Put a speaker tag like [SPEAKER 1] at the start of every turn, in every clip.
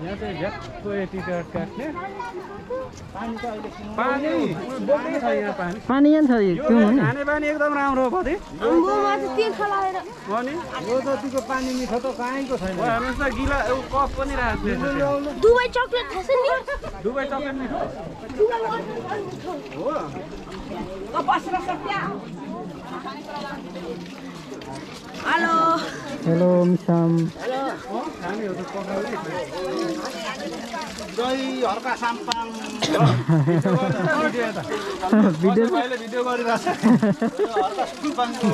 [SPEAKER 1] यहाँ चाहिँ झ्याक्को टिकट काट्ने पानी बोक्दै छ यहाँ पानी
[SPEAKER 2] पानी यहाँ छ
[SPEAKER 1] खाने पानी एकदम राम्रो हो कति अनि
[SPEAKER 3] यो जतिको पानी मिठो त कहीँको छैन
[SPEAKER 1] हेर्नुहोस् न गिला कप पनि राख्छ
[SPEAKER 4] दुबई चकलेट खान्छ नि
[SPEAKER 1] दुबई चकलेट मिठो हो
[SPEAKER 4] हेलो
[SPEAKER 2] हेलो मिसाम
[SPEAKER 1] खानेहरू पकाउने
[SPEAKER 3] दही हर्का साम्पाङ
[SPEAKER 2] भिडियो
[SPEAKER 1] भिडियो गरिरहेको छ
[SPEAKER 3] हर्का साम्पाङको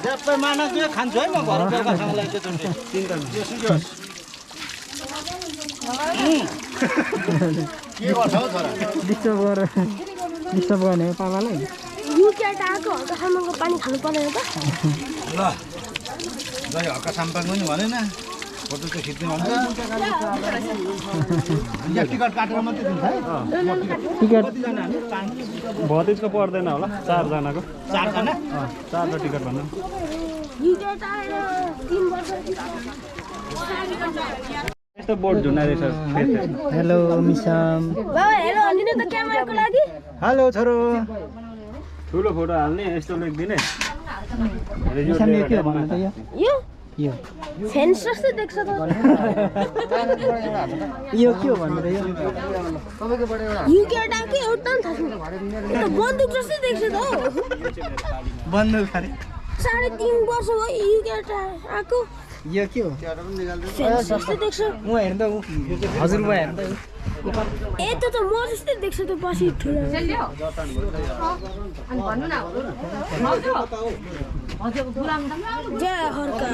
[SPEAKER 3] ज्यापै माना चाहिँ खान्छु है म घर बेलुकासँगलाई त्यसोले चिन्ता नगर्नुहोस् के गर्छ हौ छोरा
[SPEAKER 2] डिस्टर्ब गर्ने हो पापालाई
[SPEAKER 4] युकेट आएको हल्का सामानको पानी खानु पर्दैन त
[SPEAKER 3] ल दही हर्का साम्पाङ पनि भनेन फोटो चाहिँ खिच्ने भन्छ यहाँ टिकट काटेर मात्रै दिन्छ है
[SPEAKER 2] टिकट
[SPEAKER 1] भतिजको पर्दैन होला 4 जनाको
[SPEAKER 3] 4 जना
[SPEAKER 1] 4 टिकट भन्नु
[SPEAKER 4] युकेट आएर 3 वर्ष
[SPEAKER 1] यस्तो बोर्ड झुन्डा रहेछ
[SPEAKER 2] हेलो मिसाम
[SPEAKER 4] बाबा हेलो हाल्दिनु त क्यामेराको लागि
[SPEAKER 3] हेलो छोरो
[SPEAKER 1] ठुलो फोटो हाल्ने यस्तो लेख्दिने
[SPEAKER 2] मिसाम यो के हो भन्नु त
[SPEAKER 4] यो
[SPEAKER 2] यो
[SPEAKER 4] फेन्स जस्तो देख्छ त
[SPEAKER 2] यो के हो भन्नु त यो
[SPEAKER 4] युकेट आएको एउटा नि थाहा छैन यो त बन्दुक जस्तो देख्छ त हौ
[SPEAKER 2] बन्दुक खारे
[SPEAKER 4] 3.5 वर्ष भयो युकेट आएको
[SPEAKER 2] यो के हो
[SPEAKER 4] फेन्स जस्तो देख्छ
[SPEAKER 2] म हेर्दा हजुर म हेर्दा
[SPEAKER 4] ए त म जस्तै देख्छ त पछि ठुलो जय हर्का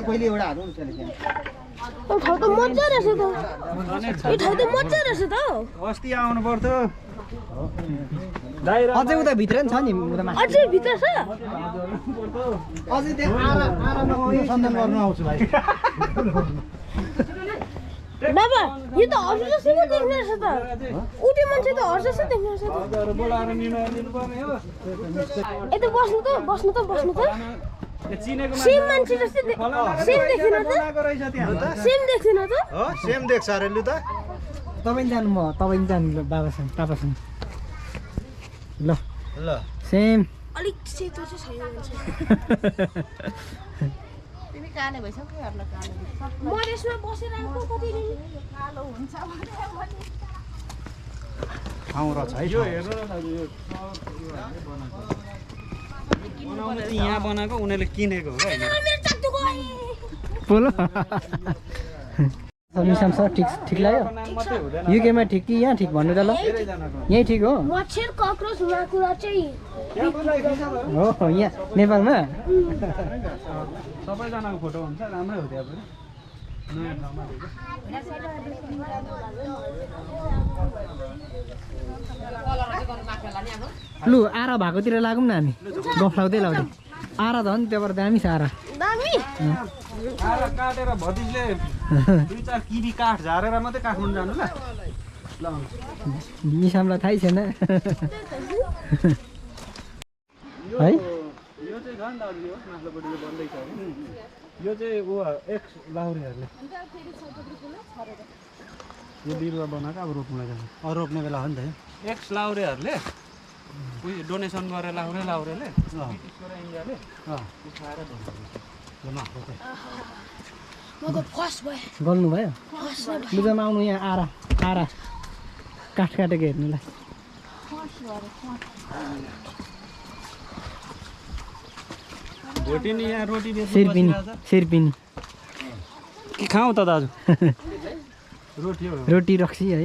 [SPEAKER 3] पहिले एउटा हारौँ
[SPEAKER 4] यो ठाउँ त मजा रहेछ त यो ठाउँ त मजा रहेछ त
[SPEAKER 1] अस्ति आउनु पर्थ्यो
[SPEAKER 2] अझै उता भित्र नि छ नि उतामा
[SPEAKER 4] अझै भित्र छ
[SPEAKER 3] अझै त्यहाँ आराममा सन्धान गर्नु आउँछु भाइ
[SPEAKER 4] बाबा यो त हर्स जस्तो पो देख्ने रहेछ त उठे मान्छे त हर्स जस्तो देख्ने रहेछ त
[SPEAKER 1] बोलाएर निर्णय लिनुपर्ने हो
[SPEAKER 4] यता बस्नु त
[SPEAKER 1] चिनेको
[SPEAKER 4] सेम मान्छे जस्तै सेम देख्दैन त
[SPEAKER 1] रहेछ त्यहाँ
[SPEAKER 4] सेम देख्दैन त
[SPEAKER 3] हो सेम देख्छ अरे लु त
[SPEAKER 2] तपाईँ जानु म तपाईँ जानु ल बाबासँग पापासँग ल
[SPEAKER 3] ल
[SPEAKER 2] सेम
[SPEAKER 4] अलिक सेतो चाहिँ छैन मान्छे
[SPEAKER 5] तिमी काले भइसक्यो हेर्न काले
[SPEAKER 4] मधेसमा बसेर आएको कति दिन
[SPEAKER 5] कालो हुन्छ भने
[SPEAKER 3] ठाउँ रहेछ है
[SPEAKER 1] यो हेर्नु न दाजु यो बनाउनु चाहिँ यहाँ बनाएको उनीहरूले किनेको हो होइन
[SPEAKER 4] मेरो चाक्टो गयो
[SPEAKER 2] बोलो मिसाम सर ठिक लाग्यो
[SPEAKER 1] मात्रै हुँदैन
[SPEAKER 2] युकेमा ठिक कि यहाँ ठिक भन्नु त ल यहीँ ठिक हो
[SPEAKER 4] मच्छर कक्रोच माकुरा चाहिँ
[SPEAKER 2] हो यहाँ नेपालमा
[SPEAKER 1] सबैजनाको फोटो हुन्छ राम्रै हो त्यहाँ पनि नयाँ ठाउँमा
[SPEAKER 2] लु आरा भएकोतिर लागौँ न हामी गफ लाउँदै आरा त हो नि त्यहाँबाट दामी छ आरा
[SPEAKER 4] दामी
[SPEAKER 1] आएर काटेर भतिजले 2-4 किबी काठ झारेर मात्रै काठमाडौँ जानु ल ल
[SPEAKER 2] मिसामलाई थाहै छैन है
[SPEAKER 1] यो चाहिँ झन् दाजु हो माथिल्लोपट्टिको बन्दैछ अरे यो चाहिँ ऊ एक्स लाहुरेहरूले यो बिरुवा बनाएको अब रोप्नुलाई जान्छ
[SPEAKER 3] रोप्ने बेला हो नि त
[SPEAKER 1] एक्स लाहुरेहरूले उयो डोनेसन गरेर लाहुरेले ब्रिटिसको र इन्डियाले उठाएर
[SPEAKER 4] म त फर्स्ट भयो
[SPEAKER 2] गर्नुभयो लुगामा आउनु यहाँ आरा काठ काटेको हेर्नुलाई
[SPEAKER 1] भोटिनी यहाँ रोटी
[SPEAKER 2] सिरपिनी
[SPEAKER 1] के खाउँ त दाजु रोटी हो
[SPEAKER 2] रोटी रक्सी है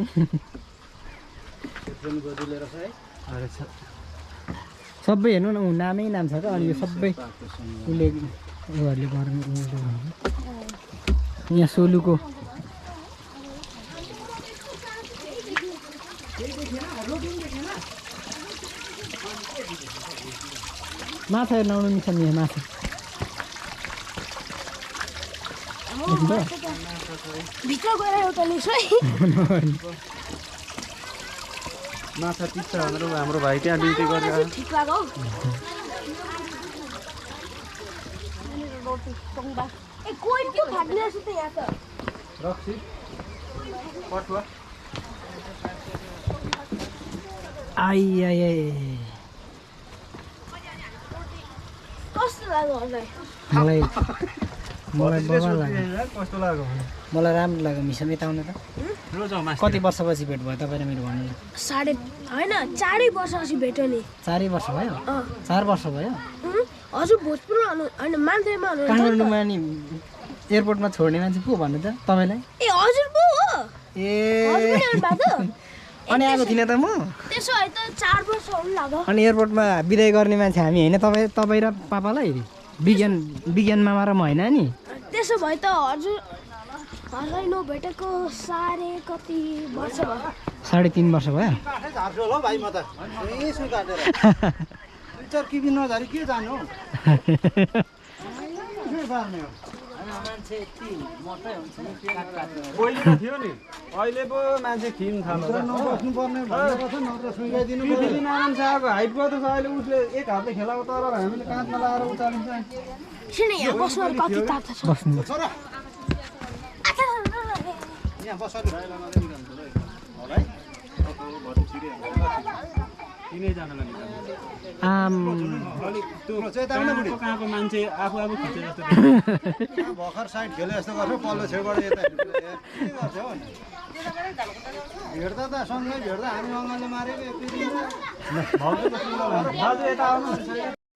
[SPEAKER 2] सबै हेर्नु न नामै नाम छ क्या अनि यो सबै उसले उहरूले गर्नु यहाँ सोलुको माछा हेर्न आउनु मिल्छ नि यहाँ माछा
[SPEAKER 4] भित्र गएर एउटा लिस है
[SPEAKER 1] माछा टिप्छ भनेर हाम्रो भाइ त्यहाँ ड्युटी गरेर
[SPEAKER 4] ठिक लाग्यो रोटी टोङ्बा ए कोइन पो फाट्ने रहेछ त यहाँ त
[SPEAKER 1] रक्सी पटुवा
[SPEAKER 2] आई आई आई
[SPEAKER 4] कस्तो लाग्यो हजुर
[SPEAKER 2] मलाई मलाई बवाल लाग्यो
[SPEAKER 1] कस्तो लाग्यो
[SPEAKER 2] मलाई राम्रो लाग्यो मिसन यता आउनु त
[SPEAKER 1] रोजाउ मास
[SPEAKER 2] कति वर्षपछि भेट भयो तपाईँ र मेरो भन्नु
[SPEAKER 4] साढे होइन 4 वर्षपछि भेट्यो नि
[SPEAKER 2] 4 वर्ष भयो 4 वर्ष भयो
[SPEAKER 4] हजुर भोजपुर होइन मान्छेमा हुनुहुन्छ
[SPEAKER 2] काठमाडौँमा नि एयरपोर्टमा छोड्ने मान्छे को भन्नु त तपाईँलाई
[SPEAKER 4] ए हजुर पो हो
[SPEAKER 2] ए
[SPEAKER 4] हजुर पनि आउनु भएको
[SPEAKER 2] अनि आएको थिइनँ त म
[SPEAKER 4] त्यसो भए त 4 वर्ष हुनु लाग्यो
[SPEAKER 2] अनि एयरपोर्टमा बिदाई गर्ने मान्छे हामी होइन तपाईँ र पापालाई विज्ञान मामा र म होइन नि
[SPEAKER 4] त्यसो भए त हजुरलाई नभेटेको साढे कति वर्ष भयो
[SPEAKER 2] 3.5 वर्ष भयो
[SPEAKER 3] काठै झार्छु होला हौ भाइ म त यसो काटेर चर्की बिन नझारी के जानु हौ के पार्ने हो
[SPEAKER 1] पहिले त थियो नि अहिले पो मान्छे थिम थाल्छ
[SPEAKER 3] नबस्नु पर्ने भनेको छ नत्र सुइगाइदिनु
[SPEAKER 1] पिपिली नारायण शाहको हाइट कति छ अहिले उसले एक हातले खेलाएको तर हामीले काँधमा लगाएर उचालिन्छ
[SPEAKER 4] किन यहाँ बस्नु कति तातो छ
[SPEAKER 2] बस्नु
[SPEAKER 3] छोरा यहाँ बस्नु होला है
[SPEAKER 1] तिनैजनालाई
[SPEAKER 2] आम
[SPEAKER 1] कहाँको मान्छे आफू खिचे जस्तो
[SPEAKER 3] भर्खर साइड खेले जस्तो गर्छ पल्लो छेउबाट यता के गर्छ हो भेट्दा त सँगै भेट्दा हामी अङ्गाले मारेको
[SPEAKER 1] दाजु यता आउनु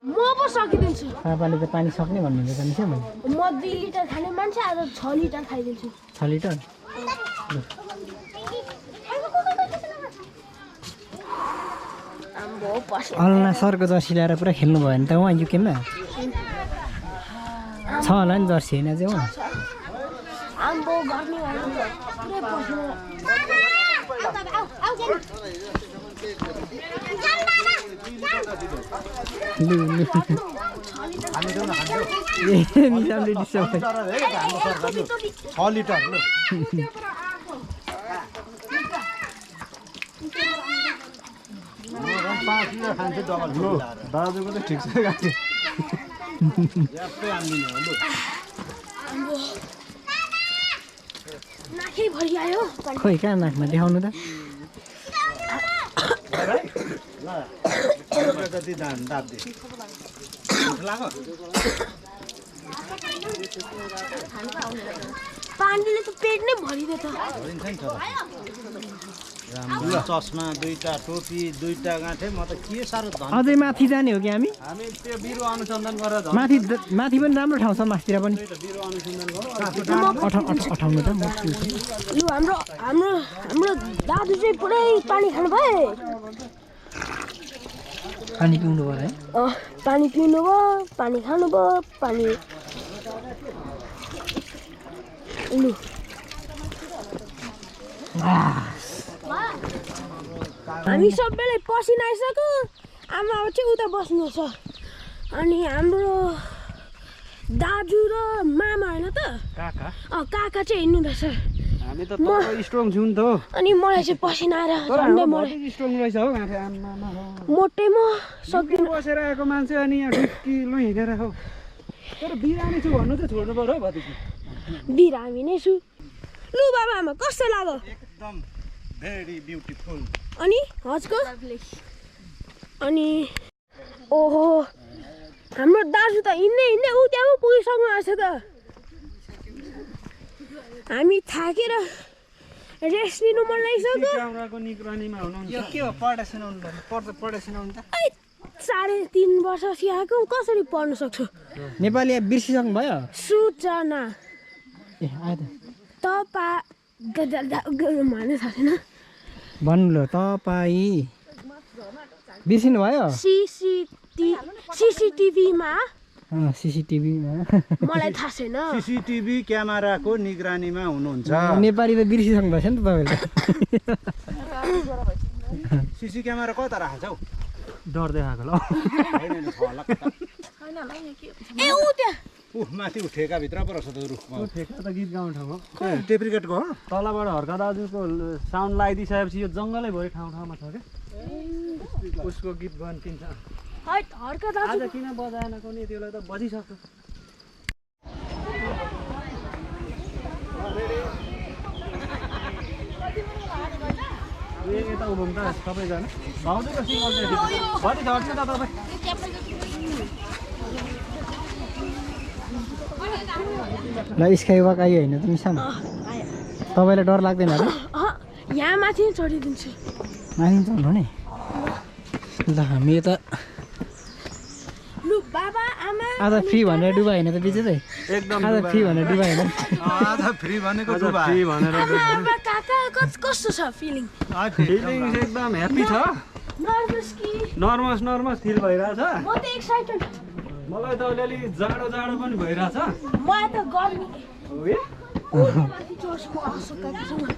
[SPEAKER 4] म पो सकिदिन्छु
[SPEAKER 2] पापाले त पानी सक्ने भन्नुहुन्छ त मिस्यो मैले
[SPEAKER 4] म 2 लिटर खाने मान्छे आज 6 लिटर खाइदिन्छु
[SPEAKER 2] 6 लिटर
[SPEAKER 4] आम्बो पस्यो
[SPEAKER 2] अल्ला सरको जर्सी ल्याएर पुरा खेल्नु भयो भने त उहाँ युकेमा छ होला नि जर्सी होइन चाहिँ उहाँ
[SPEAKER 4] आम्बो गर्ने भयो पुरै पस्यो
[SPEAKER 2] लु लु ए निजामले डिस्टर्ब भयो
[SPEAKER 3] 6 लिटर लु
[SPEAKER 1] दाजुको त ठिक छ गाडी
[SPEAKER 4] नाकै भरि आयो
[SPEAKER 2] खोइ कहाँ नाकमा देखाउनु त
[SPEAKER 3] जति दाब्दे
[SPEAKER 4] पानीले त पेट नै भरिदियो त
[SPEAKER 3] राम्रो चस्मा 2टा टोपी 2टा गाँठे म त के साह्रो धन
[SPEAKER 2] अझै माथि जाने हो कि हामी
[SPEAKER 1] हामी त्यो बिरुवा अनुसन्धान गरेर
[SPEAKER 2] माथि माथि पनि राम्रो ठाउँ छ मास्तिर पनि
[SPEAKER 1] बिरुवा अनुसन्धान गरौँ
[SPEAKER 2] अठाउनु त
[SPEAKER 4] लु हाम्रो हाम्रो हाम्रो दाजु चाहिँ पुरै पानी खानु भयो
[SPEAKER 2] पानी पिउनु भयो है
[SPEAKER 4] पानी पिउनु भयो पानी खानु भयो पानी लु हामी सबैलाई पसिना आइसक्यो आमा अब चाहिँ उता बस्नु छ अनि हाम्रो दाजु र मामा होइन त
[SPEAKER 1] काका
[SPEAKER 4] काका चाहिँ हिँड्नु रहेछ
[SPEAKER 1] हामी त स्ट्रङ छौँ नि त
[SPEAKER 4] अनि मलाई चाहिँ पसिना आएर झन्डै मलाई
[SPEAKER 1] स्ट्रङ रहेछ हौ गाँठे आमा
[SPEAKER 4] मोटै म सक्दिनँ
[SPEAKER 1] बसेर आएको मान्छे अनि यहाँ ढुक्किलो हिँडेर हौ तर बिरामी छु भन्नु चाहिँ छोड्नु पर्यो हौ भतिजी
[SPEAKER 4] बिरामी नै छु लु बाबा आमा कस्तो लाग्यो
[SPEAKER 3] एकदम भेरी ब्युटिफुल
[SPEAKER 4] अनि हजुरको अनि ओहो हाम्रो दाजु त हिँड्दै हिँड्दै ऊ त्यहाँ पो पुगिसक्नु आएको छ त हामी थाकेर रेस्ट लिनु मन लागिसक्यो
[SPEAKER 1] क्यामेराको निगरानीमा हुनुहुन्छ
[SPEAKER 2] के हो पढा सुनाउनु पढा सुनाउनु त
[SPEAKER 4] 3.5 वर्षपछि आएको कसरी पढ्न सक्छु
[SPEAKER 2] नेपाली बिर्सिसक्नु भयो
[SPEAKER 4] सूचना
[SPEAKER 2] ए आयो त
[SPEAKER 4] माने छैन
[SPEAKER 2] भन्नु ल तपाईँ बिर्सिनु भयो
[SPEAKER 4] सिसिटिभीमा
[SPEAKER 2] सिसिटिभीमा
[SPEAKER 4] मलाई थाहा छैन
[SPEAKER 3] सीसीटीभी क्यामेराको निगरानीमा हुनुहुन्छ
[SPEAKER 2] नेपाली त बिर्सिसक्नु भएछ नि त तपाईँले
[SPEAKER 3] सीसी क्यामेरा कता राख्छ हौ
[SPEAKER 1] डर देखाएको ल
[SPEAKER 4] ए ऊ त्यहाँ
[SPEAKER 3] माथि ठेका भित्र पो रहेछ त रुखमा
[SPEAKER 1] ठेका त गीत गाउने ठाउँ हो
[SPEAKER 3] टेप्रिकेटको हो
[SPEAKER 1] तलबाट हर्का दाजुको साउन्ड लगाइदिइसकेपछि यो जङ्गलै भरि ठाउँमा छ क्या उसको गीत गन्तिन्छ
[SPEAKER 4] हर्का दाजु
[SPEAKER 1] आज किन बजाएन कुनै त्यसलाई त बजिसक्छ यता उभ्नु त सबैजना भाउजूको सिङ्गल चाहिँ भरि झर्छ त तपाईँ
[SPEAKER 2] ल स्काई वक आयो होइन त मिसाम तपाईँलाई डर लाग्दैन र
[SPEAKER 4] यहाँ माथि चढिदिन्छु
[SPEAKER 2] माथि चढ्नु नि ल हामी यता
[SPEAKER 4] लु बाबा आमा
[SPEAKER 2] आज फ्री भनेर डुबा होइन त बिचे चाहिँ
[SPEAKER 1] एकदम
[SPEAKER 2] आज फ्री भनेर डुबा होइन
[SPEAKER 3] आज फ्री भनेको डुबा
[SPEAKER 1] फ्री भनेर
[SPEAKER 4] आमा काका कस्तो छ फिलिङ
[SPEAKER 1] फिलिङ एकदम ह्याप्पी छ
[SPEAKER 4] नर्भस कि
[SPEAKER 1] नर्भस फिल भइरहेछ
[SPEAKER 4] म त एक्साइटेड
[SPEAKER 1] मलाई त अलिअलि जाडो पनि भइरहेछ
[SPEAKER 4] मलाई त गर्मी माथि चढ्छु अशोक काकासँग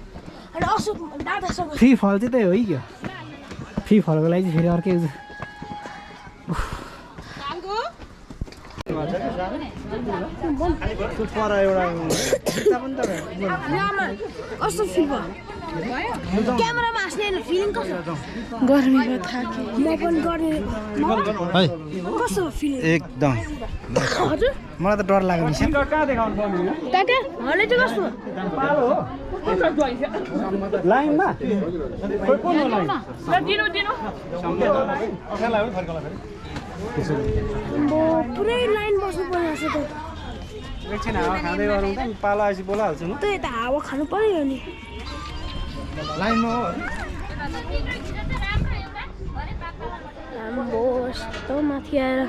[SPEAKER 4] अनि अशोक दादासँग
[SPEAKER 2] फ्री फल चाहिँ त्यही हो कि क्या फ्री फलको लागि चाहिँ फेरि अर्कै
[SPEAKER 3] पर एउटा
[SPEAKER 4] आमा कस्तो फिल भयो क्यामेरामा हाँस्ने फिलिङ कस्तो गर्मीमा थाके म पनि गर्ने कस्तो फिलिङ
[SPEAKER 3] एकदम
[SPEAKER 4] हजुर
[SPEAKER 2] मलाई त डर लाग्यो मिसा
[SPEAKER 1] कहाँ देखाउनु पर्ने हो
[SPEAKER 4] काका हले चाहिँ कस्तो
[SPEAKER 1] पालो हो लाइनमा खोइ कुन हो लाइन
[SPEAKER 4] पुरै लाइन बस्नु परिरहेछ त
[SPEAKER 1] एकछिन हावा खाँदै गरौँ त पालो आएपछि बोलाइहाल्छु म
[SPEAKER 4] त यता हावा खानु पर्यो नि
[SPEAKER 3] लाइनमा हो
[SPEAKER 4] आम्बो यस्तो माथि आएर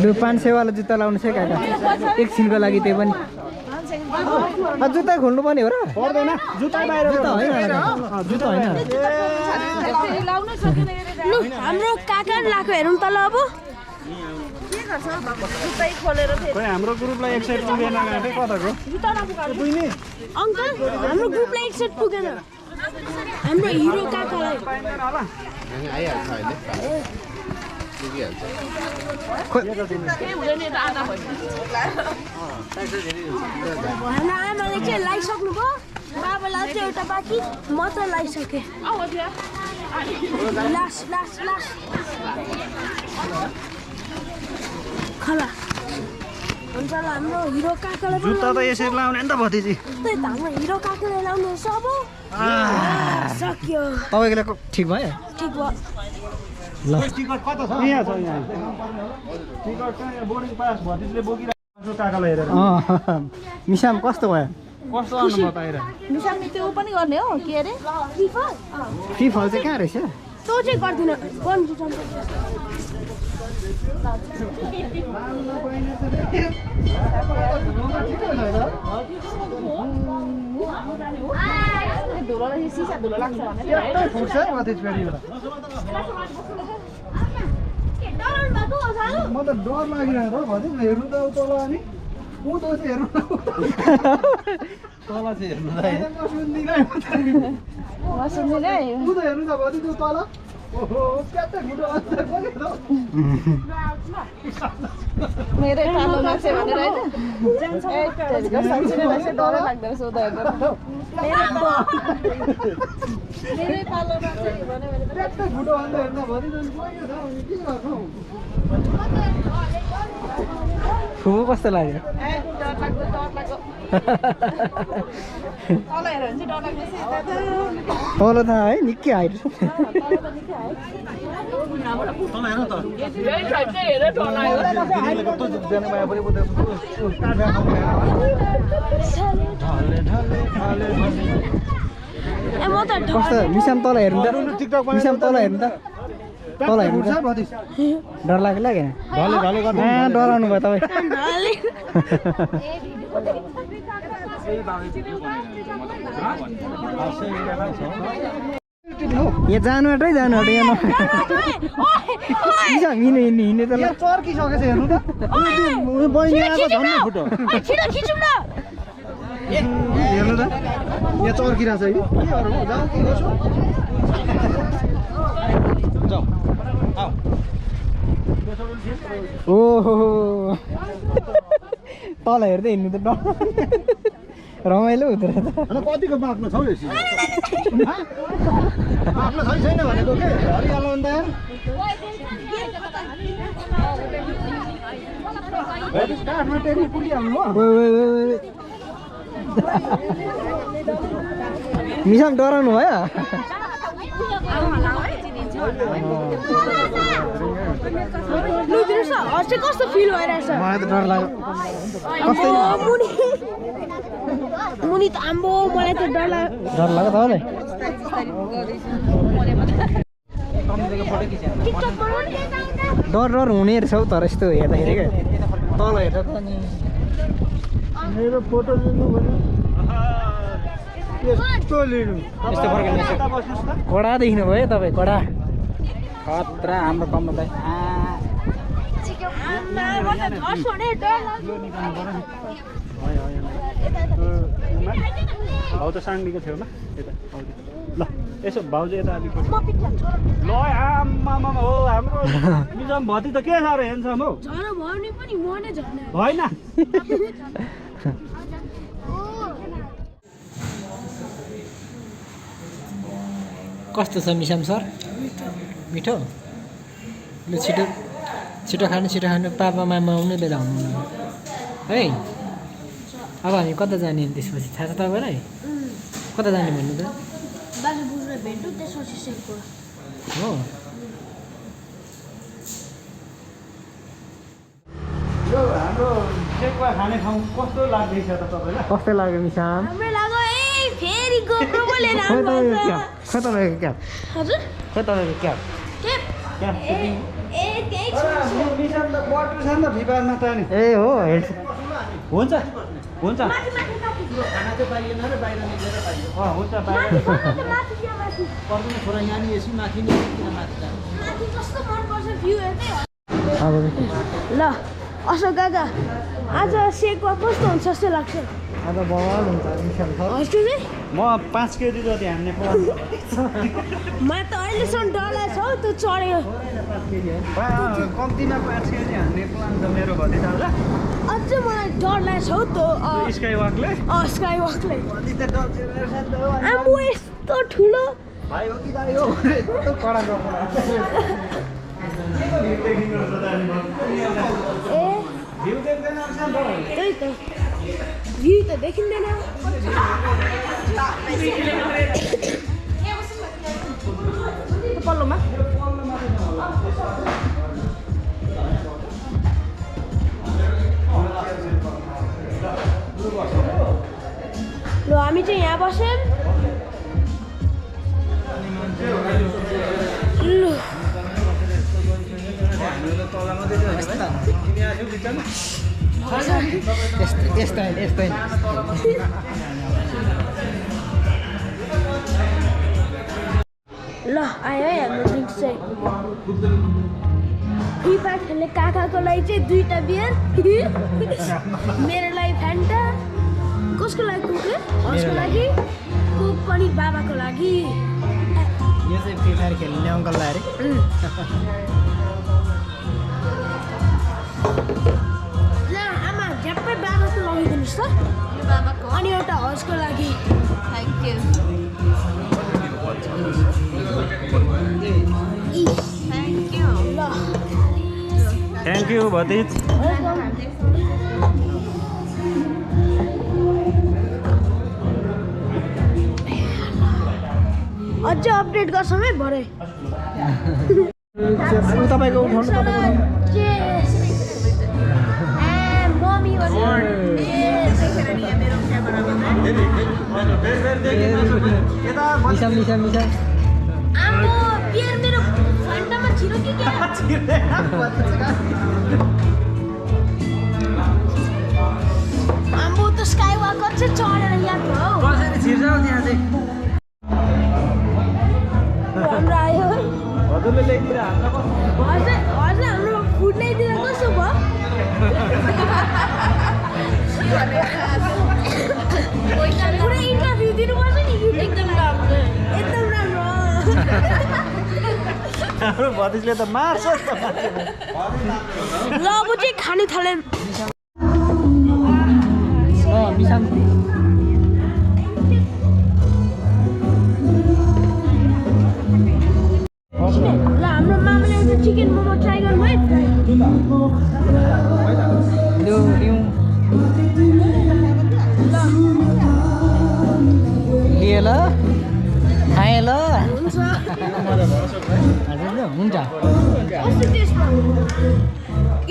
[SPEAKER 2] लु 500 वाला जुत्ता लाउनु छ काका एकछिनको लागि त्यही पनि जुत्ता खोल्नु पर्ने हो र
[SPEAKER 1] पर्दैन जुत्ता बाहिर
[SPEAKER 2] जुत्ता होइन जुत्ता होइन
[SPEAKER 4] लु हाम्रो काका लाएको हेरौँ त ल अब
[SPEAKER 1] खोइ हाम्रो ग्रुपलाई एक साइड पुगेन गाँठै कताको
[SPEAKER 4] अङ्कल हाम्रो ग्रुपलाई एक सेट पुगेन हाम्रो हिरो काकालाई हाम्रो आमाले चाहिँ लगाइसक्नुभयो बाबालाई चाहिँ एउटा बाँकी म त लगाइसकेँ लास्ट खला हुन्छ ल हाम्रो हिरो काकालाई पनि
[SPEAKER 1] जुत्ता त यसरी लाउने नि त भतिजी
[SPEAKER 4] त्यही त हाम्रो हिरो काकाले लाउनुहोस् अब सक्यो
[SPEAKER 2] तपाईँको लागि ठिक भयो
[SPEAKER 4] ठिक भयो
[SPEAKER 2] ल
[SPEAKER 1] टिकट कता छ यहाँ छ यहाँ टिकट चाहिँ यहाँ बोर्डिङ पास भतिजीले बोकिरहेको काकालाई हेरेर
[SPEAKER 2] मिसाम कस्तो भयो
[SPEAKER 1] कस्तो आउनु बताएर
[SPEAKER 5] मिसामी त्यो पनि गर्ने हो के अरे
[SPEAKER 2] फ्री फल चाहिँ कहाँ रहेछ
[SPEAKER 4] तँ चाहिँ गर्दिनँ गर्नु
[SPEAKER 5] धुलोलाई सिसा धुलो लाग्छ भने
[SPEAKER 3] यस्तै फुट्छ है माथि फेरि म त डर लागिरहेको हो भति हेर्नु त तल अनि उँधो चाहिँ हेर्नु
[SPEAKER 1] तल चाहिँ हेर्नु
[SPEAKER 5] सुन्दिनँ
[SPEAKER 3] उँधो हेर्नु त भति त्यो तल ओहो क्याट्टै फुटो
[SPEAKER 5] मेरै पालो मान्छे भनेर होइन साँच्चै रहेछ डरै लाग्दो रहेछ उता हेर्दा मेरै पालो मान्छे भन्यो भने
[SPEAKER 3] क्याट्टै फुटो अन्त हेर्दा भति के गर्नु
[SPEAKER 2] फुपू कस्तो लाग्यो
[SPEAKER 5] डर लाग्दो तल हेऱ्यो भने चाहिँ डर लाग्दैछ
[SPEAKER 2] तल त है निकै हाइट कस्तो मिसाम तल हेर्नु त मिसाम तल हेर्नु त तल हेर्नु त डर लाग्यो लागेन डराउनु भयो तपाईँ यहाँ जानुबाटै जानुबाट यहाँ हिँड्ने त
[SPEAKER 3] चर्किसकेको छ हेर्नु त बहिनी आएको झन् फुटो हेर्नु त यहाँ चर्किरहेको छ कि के गरौँ जाउँ के गर्छौँ जाउँ
[SPEAKER 2] ओहो तल हेर्दै हिँड्नु त डर रमाइलो हुँदो रहेछ
[SPEAKER 3] कतिको बाँक्नु छ हौ आफ्नो छैन भनेको के हरिहाल्नु अन्त काठमा टेक्नु पुगिहाल्नु हो
[SPEAKER 2] मिसाम डराउनु भयो
[SPEAKER 4] कस्तो फिल भइरहेछ
[SPEAKER 2] मलाई त डर लाग्यो
[SPEAKER 4] मुनि त आम्बो मलाई त डर लाग्यो
[SPEAKER 2] तपाईँलाई डर हुने रहेछ हौ तर यस्तो हेर्दाखेरि क्या तल हेर्दा त अनि
[SPEAKER 3] मेरो फोटो लिनु भने यस्तो लिनु
[SPEAKER 2] यस्तो फर्किन्छ कडा देख्नु भयो तपाईँ कडा खतरा हाम्रो कमल दाइ
[SPEAKER 1] भाउ त साङ्गीको छेउमा यता ल यसो भाउजू यता अलिक ल आम्मामा हो हाम्रो मिजम भति त के साह्रो हेर्छम हौ होइन
[SPEAKER 2] कस्तो छ मिसाम सर मिठो लु छिटो छिटो खानु पापा मामा आउने बेला हुनु है अब हामी कता जाने त्यसपछि थाहा छ तपाईँलाई कता जाने भन्नु त हो
[SPEAKER 1] यो हाम्रो सेकुवा खाने ठाउँ कस्तो लाग्दैछ त तपाईँलाई
[SPEAKER 2] कस्तो लाग्यो मिसाम
[SPEAKER 4] फेरि गोप्रोमा लिएर
[SPEAKER 2] खै तपाईँको क्याब
[SPEAKER 4] हजुर
[SPEAKER 2] खै तपाईँको क्याब
[SPEAKER 3] मिसान त बटु छ नि त भिपारमा त नि
[SPEAKER 2] ए हो
[SPEAKER 1] हुन्छ हुन्छ
[SPEAKER 3] खाना चाहिँ पाइएन र बाहिर निक्लेर पाइयो
[SPEAKER 1] हुन्छ बाहिर
[SPEAKER 3] पर्दैन छोरा यहाँ नि यसै माथि नि किन माथि जानु
[SPEAKER 4] ल अशोक काका आज सेकुवा कस्तो हुन्छ जस्तो लाग्छ
[SPEAKER 2] आज बवाल हुन्छ मिसाम सर
[SPEAKER 4] हजुर
[SPEAKER 1] म 5 केजी जति हान्ने प्लान
[SPEAKER 4] म त अहिलेसम्म डरलाई छ हौ त्यो चढ्यो
[SPEAKER 1] कम्तीमा 5 केजी हान्ने प्लान छ मेरो भतिजालाई
[SPEAKER 4] अझै मलाई डर लाग्छ हौ त्यो
[SPEAKER 1] स्काई वकले
[SPEAKER 4] स्काई वकले आम्बो यस्तो ठुलो
[SPEAKER 3] भाइ हो कि दाइ हो यस्तो कडा
[SPEAKER 4] ए त्यही त भ्यू त देखिँदैन पल्लोमा ल हामी चाहिँ यहाँ बस्यौँ ल
[SPEAKER 2] यस्तै
[SPEAKER 4] ल आयो है हाम्रो ड्रिङ्क चाहिँ फिफा खेल्ने काकाको लागि चाहिँ 2टा बियर मेरो लागि फ्यान्टा कसको लागि कुके उसको लागि कोक पनि बाबाको लागि
[SPEAKER 2] यो चाहिँ फ्री फायर खेल्ने अङ्कललाई अरे
[SPEAKER 4] ल आमा झ्याप्पै बाबाको लगाइदिनुहोस् त
[SPEAKER 5] बाबाको
[SPEAKER 4] अनि एउटा हर्सको लागि
[SPEAKER 5] थ्याङ्क यू थ्याङ्क यू
[SPEAKER 4] ल
[SPEAKER 1] थ्याङ्क यू भतिज
[SPEAKER 4] अझै अपडेट गर्छौँ है भरे
[SPEAKER 2] तपाईँको उठाउनु
[SPEAKER 4] मम्मी
[SPEAKER 2] मिसाम
[SPEAKER 4] आम्बो बियर मेरो फ्यान्टामा छिरो कि क्या आम्बो त स्काई वकर चाहिँ चढेर यहाँ हौ
[SPEAKER 2] कसरी छिर्छ हौ त्यहाँ चाहिँ
[SPEAKER 4] हाम्रो आयो
[SPEAKER 1] हजुरले ल्याइदिएर हाल्न
[SPEAKER 4] हजुर हाम्रो फुड ल्याइदिँदा कसो भयो पुरै इन्टरभ्यू दिनुपर्छ नि एकदम राम्रो
[SPEAKER 1] हाम्रो भतिजले त मार्छ
[SPEAKER 4] ल अब चाहिँ खानु थाल्यौँ
[SPEAKER 2] मिसाम
[SPEAKER 4] हाम्रो मामाले एउटा चिकन मोमो ट्राई गर्नुभयो
[SPEAKER 2] लु लिउँ लिए ल खाएँ ल
[SPEAKER 4] हुन्छ
[SPEAKER 2] हजुर ल हुन्छ
[SPEAKER 4] कस्तो टेस्ट भयो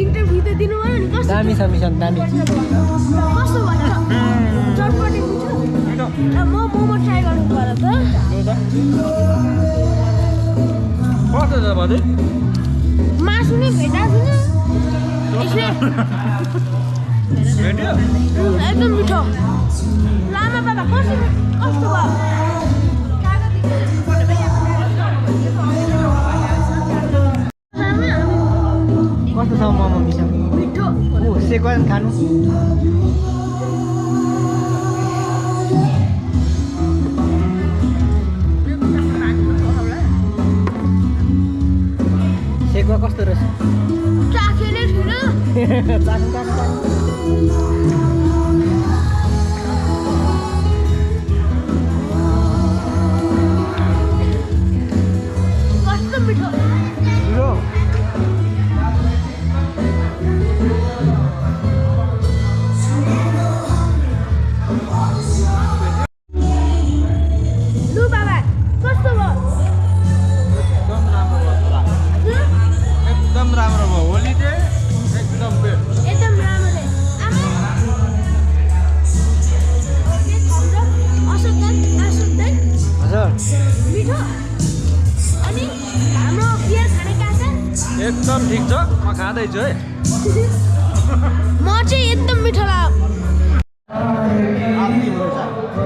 [SPEAKER 4] इन्टरभ्यू त दिनुभयो नि कस्तो
[SPEAKER 2] दामी छ मिसन दामी
[SPEAKER 4] कस्तो भयो चटपटे मिठो म मोमो ट्राई गर्नु पर्यो त
[SPEAKER 1] कस्तो छ भाउजू
[SPEAKER 4] मासु नै भेटाएको छैन
[SPEAKER 1] भेट्यो
[SPEAKER 4] एकदम मिठो लामा बाबा कस्तो कस्तो भयो
[SPEAKER 2] कस्तो छ मोमो मिसन
[SPEAKER 4] मिठो
[SPEAKER 2] ओ सेक्वा खानु सेक्वा कस्तो रहेछ
[SPEAKER 4] चाखे नै छैन
[SPEAKER 2] चाख्नु चाख्नु
[SPEAKER 4] कस्तो मिठो
[SPEAKER 2] लु
[SPEAKER 4] लु बाबा कस्तो भयो हजुर
[SPEAKER 1] एकदम राम्रो भयो होली चाहिँ एकदम बेस्ट
[SPEAKER 4] एकदम राम्रो रे आमा के खान्छ अशोक दाइ
[SPEAKER 2] हजुर
[SPEAKER 4] मिठो अनि हाम्रो बियर खाने काका
[SPEAKER 1] एकदम ठिक छ म खाँदैछु है
[SPEAKER 4] म चाहिँ एकदम मिठो लाग्यो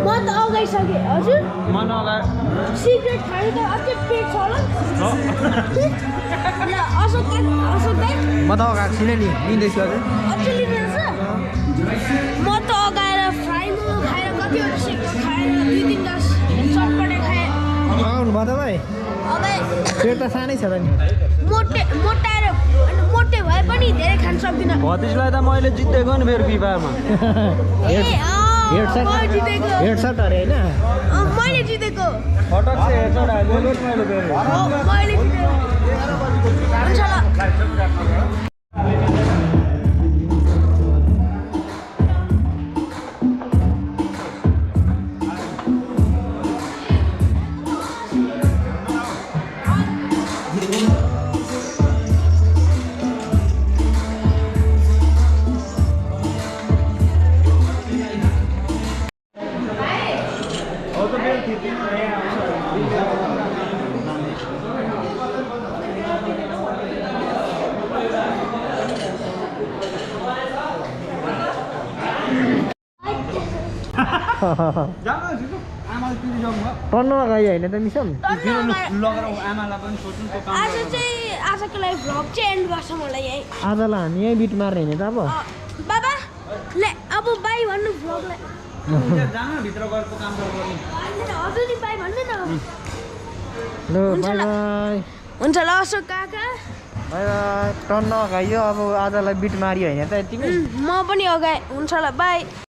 [SPEAKER 4] म त अगाइसकेँ हजुर
[SPEAKER 1] म नगा
[SPEAKER 4] सिगरेट खानु त अझै पेट छ होला ल अशोक दाइ
[SPEAKER 2] म त अगाएको छुइनँ नि लिँदैछु हजुर
[SPEAKER 4] अझै लिनुहुन्छ म त अगाएर फ्राई मोमो खाएर कतिवटा सेक्टो खाएर 2-3 ग्लास चटपटे खाएँ
[SPEAKER 2] अगाउनु भयो तपाईँ
[SPEAKER 4] अगाए
[SPEAKER 2] पेट त सानै छ त नि
[SPEAKER 4] मोटाएर मोटे भए पनि धेरै खान सक्दिनँ
[SPEAKER 1] भतिजलाई त मैले जितेको नि फेरि बिबारमा
[SPEAKER 4] मैले जितेको
[SPEAKER 2] हेडसट अरे होइन
[SPEAKER 4] मैले जितेको
[SPEAKER 1] फटक चाहिँ हेर्छ मैले फेरि
[SPEAKER 4] मैले जितेको हुन्छ ल
[SPEAKER 1] आमाले तिरिसक्नु भयो
[SPEAKER 2] टन्नमा गयो होइन त मिसन
[SPEAKER 1] लगेर आमालाई पनि सोध्नु त्यो काम
[SPEAKER 4] आज चाहिँ आजको लागि भ्लग चाहिँ एन्ड गर्छ मलाई यही
[SPEAKER 2] आजलाई हामी यहीँ बिट मार्ने होइन त अब
[SPEAKER 4] बाबा ले अब बाई भन्नु भ्लगलाई
[SPEAKER 1] जान भित्र गएर त्यो काम गर्नु
[SPEAKER 4] हजुर नि बाई भन्नु न
[SPEAKER 2] ल बाई बाई
[SPEAKER 4] हुन्छ ल अशोक काका
[SPEAKER 2] बाई बाई टन्न गयो अब आजलाई बिट मारियो होइन त यतिमै
[SPEAKER 4] म पनि अगाएँ हुन्छ ल बाई